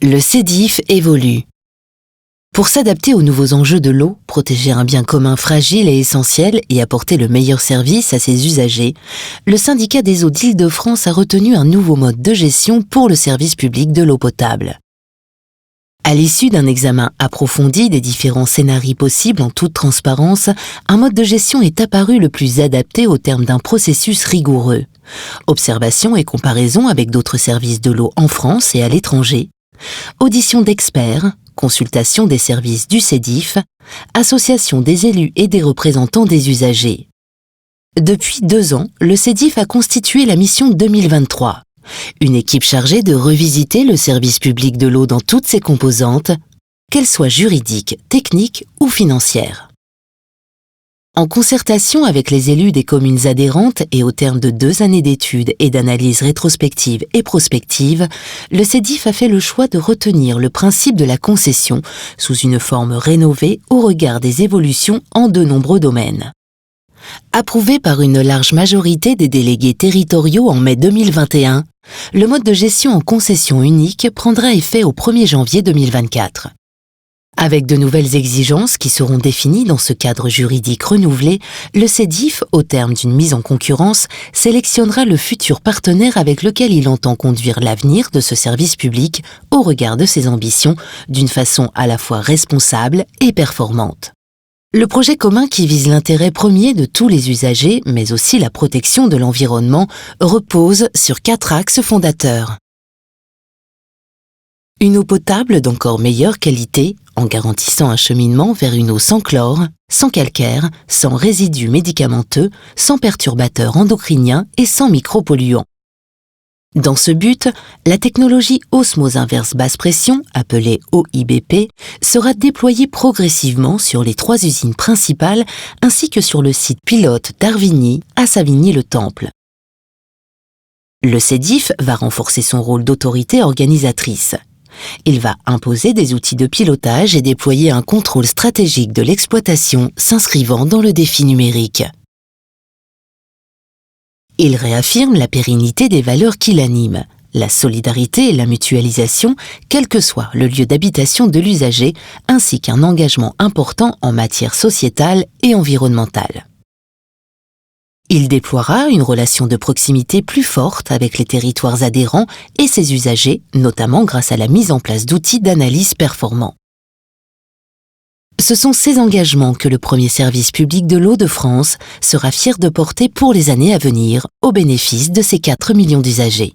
Le CEDIF évolue. Pour s'adapter aux nouveaux enjeux de l'eau, protéger un bien commun fragile et essentiel et apporter le meilleur service à ses usagers, le syndicat des eaux d'Île-de-France a retenu un nouveau mode de gestion pour le service public de l'eau potable. À l'issue d'un examen approfondi des différents scénarios possibles en toute transparence, un mode de gestion est apparu le plus adapté au terme d'un processus rigoureux. Observation et comparaison avec d'autres services de l'eau en France et à l'étranger, audition d'experts, consultation des services du CEDIF, association des élus et des représentants des usagers. Depuis 2 ans, le CEDIF a constitué la mission 2023. Une équipe chargée de revisiter le service public de l'eau dans toutes ses composantes, qu'elles soient juridiques, techniques ou financières. En concertation avec les élus des communes adhérentes et au terme de 2 années d'études et d'analyses rétrospectives et prospectives, le CEDIF a fait le choix de retenir le principe de la concession sous une forme rénovée au regard des évolutions en de nombreux domaines. Approuvé par une large majorité des délégués territoriaux en mai 2021, le mode de gestion en concession unique prendra effet au 1er janvier 2024. Avec de nouvelles exigences qui seront définies dans ce cadre juridique renouvelé, le CEDIF, au terme d'une mise en concurrence, sélectionnera le futur partenaire avec lequel il entend conduire l'avenir de ce service public au regard de ses ambitions, d'une façon à la fois responsable et performante. Le projet commun qui vise l'intérêt premier de tous les usagers, mais aussi la protection de l'environnement, repose sur 4 axes fondateurs. Une eau potable d'encore meilleure qualité, en garantissant un cheminement vers une eau sans chlore, sans calcaire, sans résidus médicamenteux, sans perturbateurs endocriniens et sans micropolluants. Dans ce but, la technologie osmose inverse basse pression, appelée OIBP, sera déployée progressivement sur les 3 usines principales ainsi que sur le site pilote d'Arvigny à Savigny-le-Temple. Le CEDIF va renforcer son rôle d'autorité organisatrice. Il va imposer des outils de pilotage et déployer un contrôle stratégique de l'exploitation s'inscrivant dans le défi numérique. Il réaffirme la pérennité des valeurs qui l'animent, la solidarité et la mutualisation, quel que soit le lieu d'habitation de l'usager, ainsi qu'un engagement important en matière sociétale et environnementale. Il déploiera une relation de proximité plus forte avec les territoires adhérents et ses usagers, notamment grâce à la mise en place d'outils d'analyse performants. Ce sont ces engagements que le premier service public de l'eau de France sera fier de porter pour les années à venir, au bénéfice de ses 4 millions d'usagers.